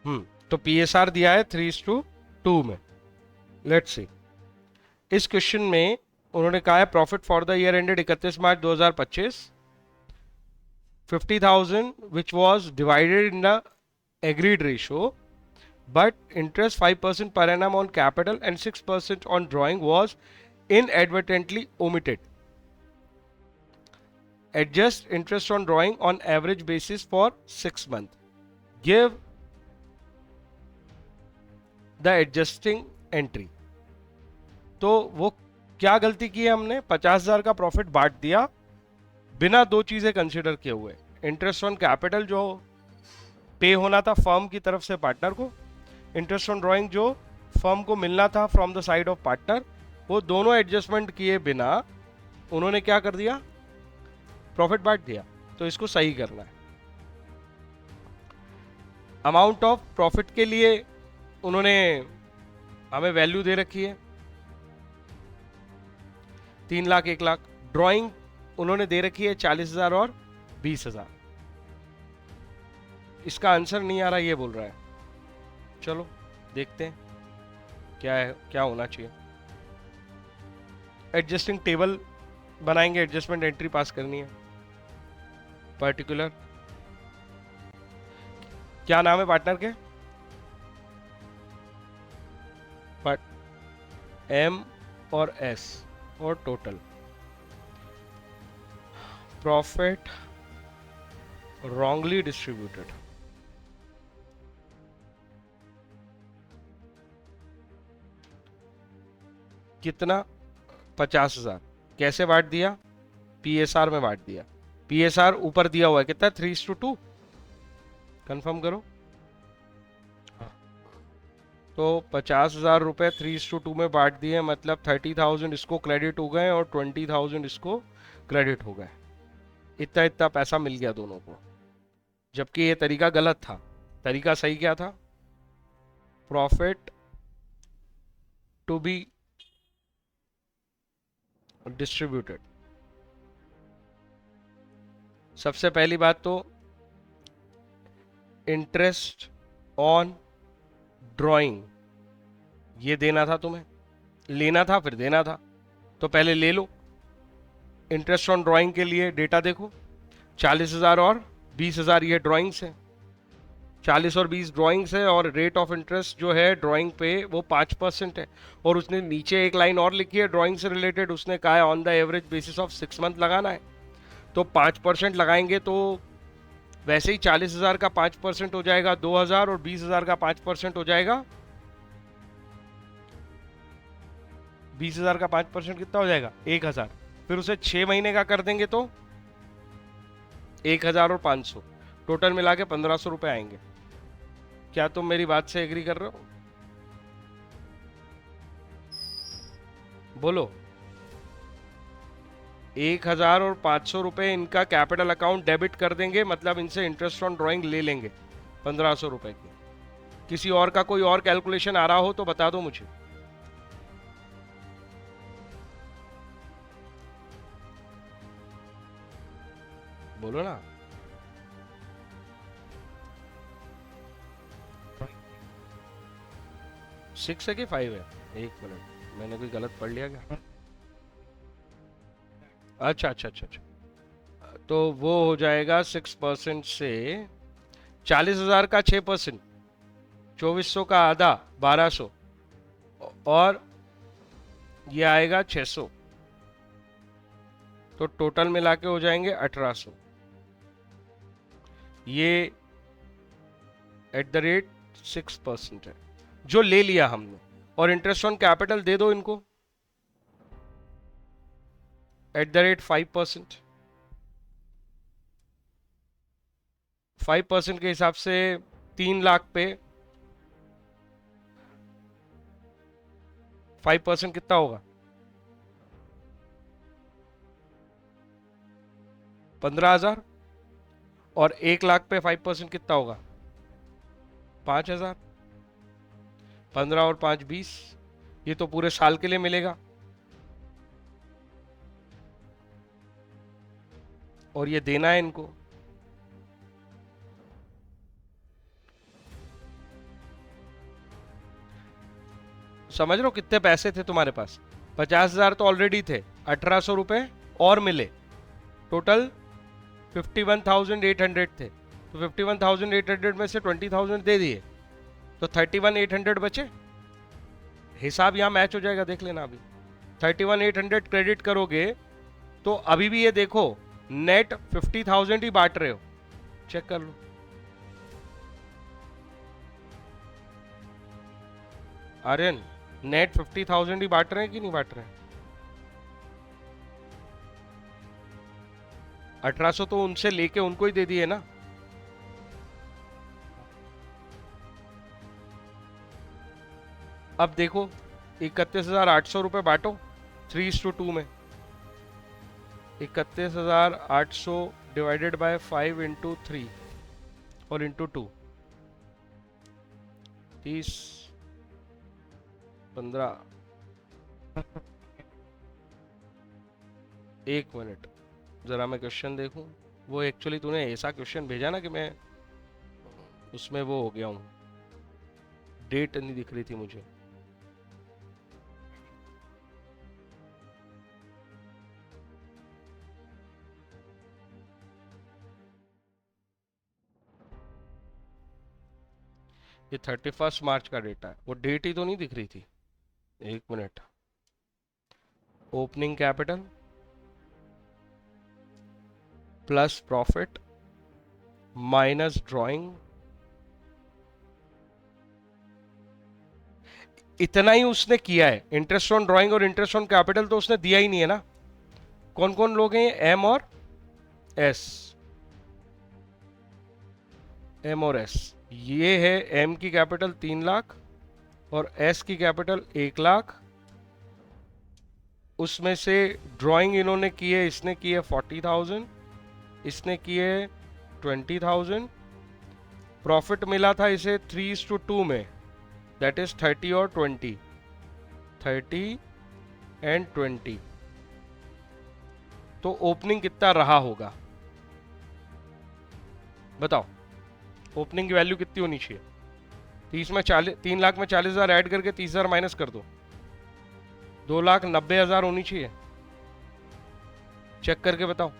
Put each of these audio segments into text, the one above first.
तो PSR दिया है 3:2 में। लेट्स सी, इस क्वेश्चन में उन्होंने कहा है profit for the year ended 31 March 2025 50,000 which was divided in the agreed ratio, but interest 5% per annum on capital and 6% on drawing was inadvertently omitted. Adjust interest on drawing on average basis for 6 months. Give the adjusting entry. तो वो क्या गलती की है हमने? 50,000 का profit बांट दिया बिना दो चीजें कंसिडर किए हुए। इंटरेस्ट ऑन कैपिटल जो पे होना था फर्म की तरफ से पार्टनर को, इंटरेस्ट ऑन ड्राइंग जो फर्म को मिलना था from the side of partner, वो दोनों एडजस्टमेंट किए बिना उन्होंने क्या कर दिया? प्रॉफिट बांट दिया। तो इसको सही करना है। अमाउंट ऑफ प्रॉफिट के लिए उन्होंने हमें वैल्यू दे रखी है 3 लाख 1 लाख। ड्राइंग उन्होंने दे रखी है 40,000 और 20,000। इसका आंसर नहीं आ रहा ये बोल रहा है। चलो देखते हैं क्या है, क्या होना चाहिए। एडजस्टिंग टेबल बनाएंगे, एडजस्टमेंट एंट्री पास करनी है। पर्टिकुलर क्या नाम है पार्टनर के? एम और एस और टोटल प्रॉफिट रॉन्गली डिस्ट्रीब्यूटेड। कितना? 50,000। कैसे बांट दिया? PSR में बांट दिया। PSR ऊपर दिया हुआ है कितना? 3:2। कंफर्म करो। तो 50,000 रुपए 3:2 में बांट दिए, मतलब 30,000 इसको क्रेडिट हो गए और 20,000 इसको क्रेडिट हो गए। इतना इतना पैसा मिल गया दोनों को, जबकि ये तरीका गलत था। तरीका सही क्या था? Profit to be distributed. सबसे पहली बात तो इंटरेस्ट ऑन ड्राइंग ये देना था तुम्हें, लेना था फिर देना था, तो पहले ले लो। इंटरेस्ट ऑन ड्राइंग के लिए डेटा देखो, 40,000 और 20,000 ये ड्राइंग्स है। 40 और 20 ड्राइंग्स है और रेट ऑफ इंटरेस्ट जो है ड्राइंग पे वो 5% है। और उसने नीचे एक लाइन और लिखी है ड्राइंग से रिलेटेड, उसने कहा है on the average basis of 6 month लगाना है। तो 5% लगाएंगे तो वैसे ही 40,000 का 5% हो जाएगा 2,000 और 20,000 का 5% हो जाएगा 20,000 का 5% कितना हो जाएगा? 1,000। फिर उसे 6 महीने का कर देंगे तो 1,000 और 500 टोटल मिला के 1,500 रुपए आएंगे। क्या तुम मेरी बात से एग्री कर रहे हो? बोलो। 1,000 और 500 रुपए इनका कैपिटल अकाउंट डेबिट कर देंगे, मतलब इनसे इंटरेस्ट ऑन ड्राइंग ले लेंगे 1,500 रुपए की। किसी और का कोई और कैलकुलेशन आ रहा हो तो बता दो मुझे। बोलो ना। सिक्स है कि 5 है? एक मिनट, मैंने कोई गलत पढ़ लिया क्या? अच्छा अच्छा अच्छा अच्छा, तो वो हो जाएगा 6% से 40,000 का 6%, 2,400 का आधा 1,200 और ये आएगा 600, तो टोटल मिला के हो जाएंगे 1,800। ये एट द रेट 6% है जो ले लिया हमने। और इंटरेस्ट ऑन कैपिटल दे दो इनको एट द रेट 5%। 5% के हिसाब से 3 लाख पे 5% कितना होगा? 15,000। और 1 लाख पे 5% कितना होगा? 5,000। 15 और 5 20। ये तो पूरे साल के लिए मिलेगा। और ये देना है इनको। समझ रहे हो कितने पैसे थे तुम्हारे पास? 50,000 तो ऑलरेडी थे, 1,800 रुपए और मिले, टोटल 51,800 थे। तो 51,800 में से 20,000 दे दिए, तो 31,800 बचे। हिसाब यहां मैच हो जाएगा, देख लेना। अभी 31,800 क्रेडिट करोगे तो अभी भी ये देखो नेट 50,000 ही बांट रहे हो, चेक कर लो। आर्यन, नेट 50,000 ही बांट रहे हैं कि नहीं बांट रहे हैं? 1,800 तो उनसे लेके उनको ही दे दिए ना। अब देखो 31,800 रुपए बांटो 3:2 में। 31,800 डिवाइडेड बाय 5 इंटू 3 और इंटू 2, 30, 15। एक मिनट, जरा मैं क्वेश्चन देखूं। वो एक्चुअली तूने ऐसा क्वेश्चन भेजा ना कि मैं उसमें वो हो गया हूं, डेट नहीं दिख रही थी मुझे। ये 31 मार्च का डेटा है, वो डेट ही तो नहीं दिख रही थी। एक minute, opening capital plus profit minus drawing, इतना ही उसने किया है। इंटरेस्ट ऑन ड्राइंग और इंटरेस्ट ऑन कैपिटल तो उसने दिया ही नहीं है ना। कौन कौन लोग हैं? एम और एस, एम और एस। ये है एम की कैपिटल 3 लाख और एस की कैपिटल 1 लाख। उसमें से ड्राइंग इन्होंने की है, इसने की है 40,000, इसने की है 20,000। प्रॉफिट मिला था इसे 3:2 में, दैट इज 30 और 20, 30 एंड 20। तो ओपनिंग कितना रहा होगा बताओ? ओपनिंग की वैल्यू कितनी होनी चाहिए? 3 लाख में 40,000 ऐड करके 30,000 माइनस कर दो, 2,90,000 होनी चाहिए। चेक करके बताओ।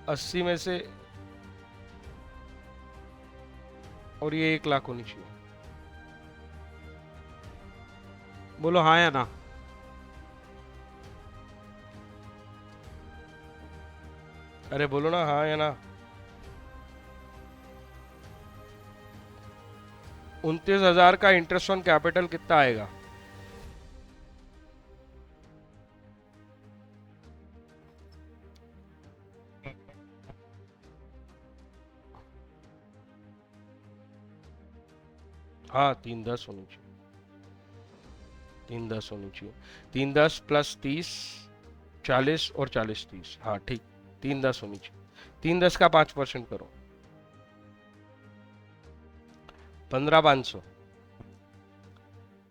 80 में से, और ये 1 लाख होनी चाहिए। बोलो हाँ या ना। अरे बोलो ना हाँ या ना। 29,000 का इंटरेस्ट ऑन कैपिटल कितना आएगा? हाँ 310 होनी चाहिए, 310 होनी चाहिए। 310 प्लस 30, 40 और 40 30, हाँ ठीक, 310 होनी चाहिए। 310 का 5% करो, 15,500।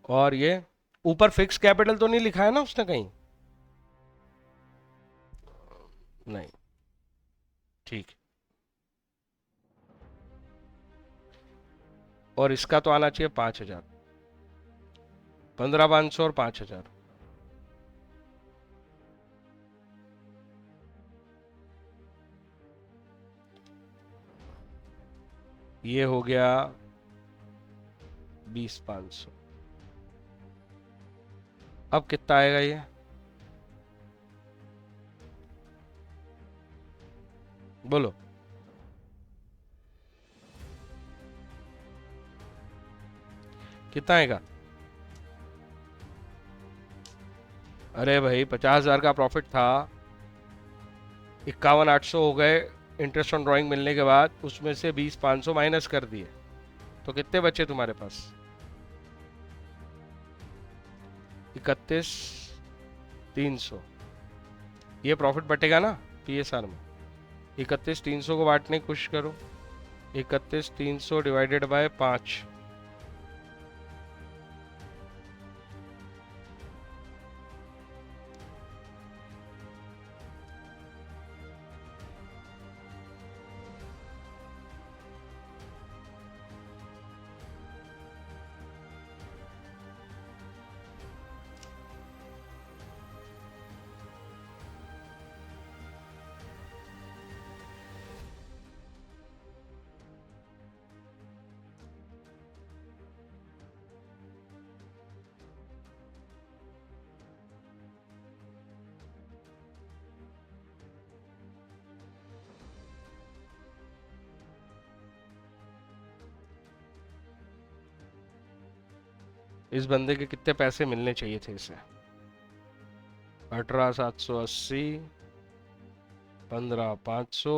और ये ऊपर फिक्स कैपिटल तो नहीं लिखा है ना उसने कहीं? नहीं, ठीक। और इसका तो आना चाहिए 5,000, 15,500 और 5,000। ये हो गया 20,500। अब कितना आएगा ये? बोलो। कितना आएगा? अरे भाई 50,000 का प्रॉफिट था, 51,800 हो गए इंटरेस्ट ऑन ड्राइंग मिलने के बाद, उसमें से 20,500 माइनस कर दिए, तो कितने बचे तुम्हारे पास? 31,300। ये प्रॉफिट बटेगा ना पीएसआर में। 31,300 को बांटने की कोशिश करो, 31,300 डिवाइडेड बाय 5। इस बंदे के कितने पैसे मिलने चाहिए थे इसे? 18,780, 15,500,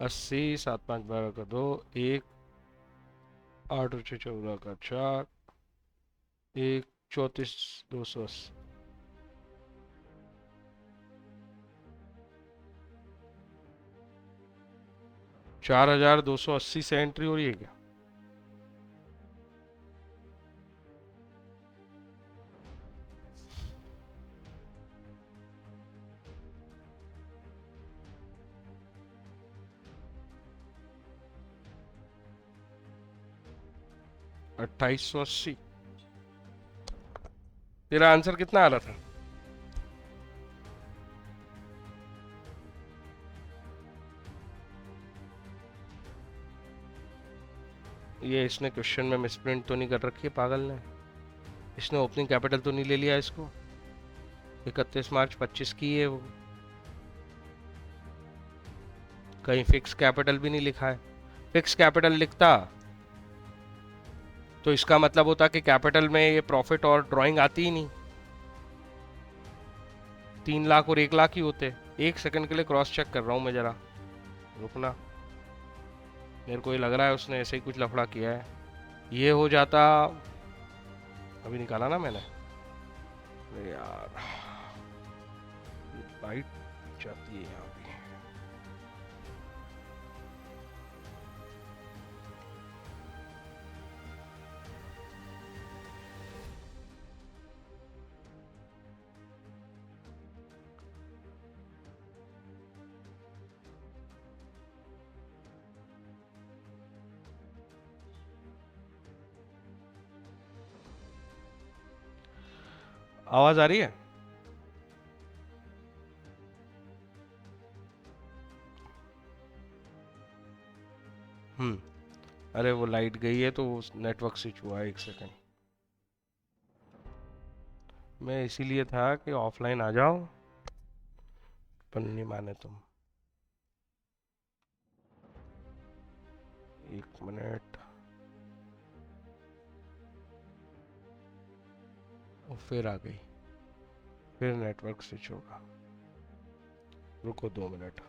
80, 7, 5, 12 का 2, 1, 8, 6, 14 का 4, 1, 34,280। 4,280 से एंट्री हो रही है क्या? $2,880। तेरा आंसर कितना आ रहा था? ये इसने क्वेश्चन में मिसप्रिंट तो नहीं कर रखी है पागल ने? इसने ओपनिंग कैपिटल तो नहीं ले लिया इसको? 31 मार्च 25 की है वो। कहीं फिक्स कैपिटल भी नहीं लिखा है। फिक्स कैपिटल लिखता तो इसका मतलब होता कि कैपिटल में ये प्रॉफिट और ड्राइंग आती ही नहीं। 3 लाख और 1 लाख ही होते। 1 सेकंड के लिए क्रॉस चेक कर रहा हूं मैं जरा, रुकना। मेरे को ये लग रहा है उसने ऐसे ही कुछ लफड़ा किया है। ये हो जाता, अभी निकाला ना मैंने। अरे यार, बाइट जाती है यहाँ पे। आवाज आ रही है? हम्म। अरे वो लाइट गई है तो नेटवर्क स्विच हुआ है, 1 सेकंड। मैं इसीलिए था कि ऑफलाइन आ जाओ, पर नहीं माने तुम। 1 मिनट। वो फिर आ गई, फिर नेटवर्क स्विच होगा। रुको 2 मिनट।